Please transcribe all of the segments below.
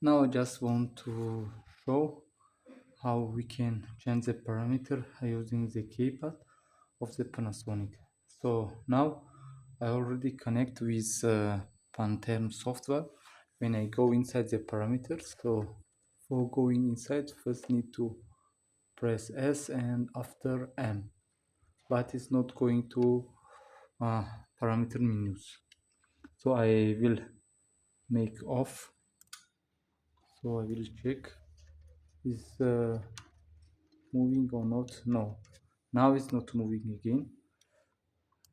Now I just want to show how we can change the parameter using the keypad of the Panasonic. So now I already connect with Pantherm software. When I go inside the parameters, so for going inside, first need to press S and after M, but it's not going to parameter menus. So I will make off. So I will check is moving or not. No, now it's not moving again,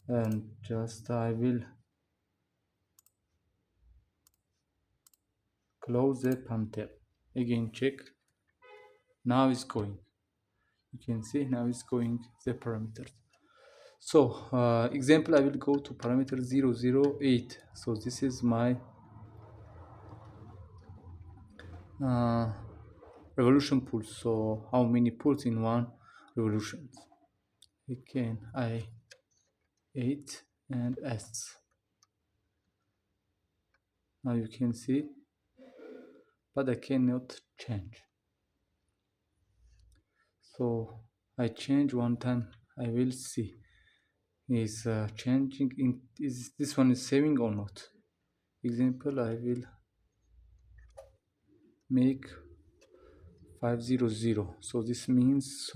and just I will close the Panther again. Check, now it's going. You can see now it's going the parameters. So example, I will go to parameter 008. So this is my revolution pulse. So how many pulse in one revolution? Again, I8 and S. Now you can see, but I cannot change. So I change one time. I will see is changing. Is this one is saving or not? Example, I will make 500. So this means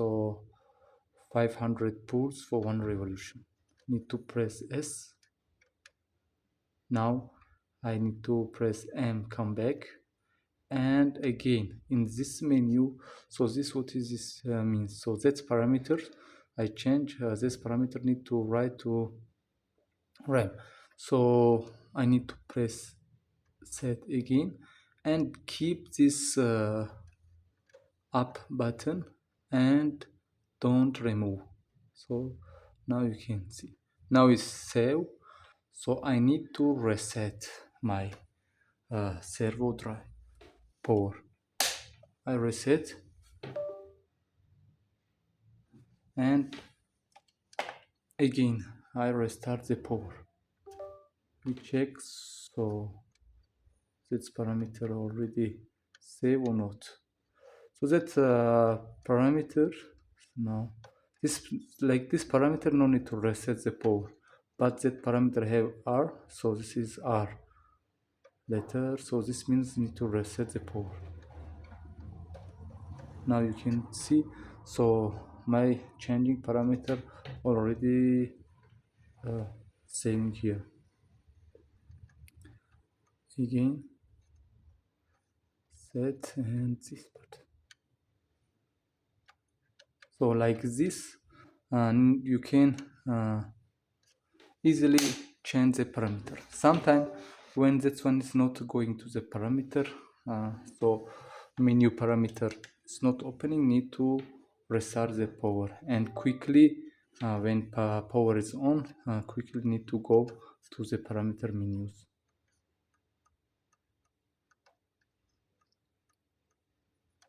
500 pulls for one revolution. Need to press S. Now I need to press M, come back, and again in this menu. So this, what is this means? So that's parameter. I change this parameter, need to write to RAM. So I need to press set again and keep this up button and don't remove. So now you can see, now it's save. So I need to reset my servo drive power. I reset and again I restart the power. We check so this parameter already save or not. So that parameter, no, this this parameter no need to reset the power, but that parameter have R, so this is R letter, so this means need to reset the power. Now you can see, so my changing parameter already saving here. Again set and this button. So like this, you can easily change the parameter. Sometimes when that one is not going to the parameter, so menu parameter is not opening, need to restart the power and quickly when power is on, quickly need to go to the parameter menus.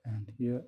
And here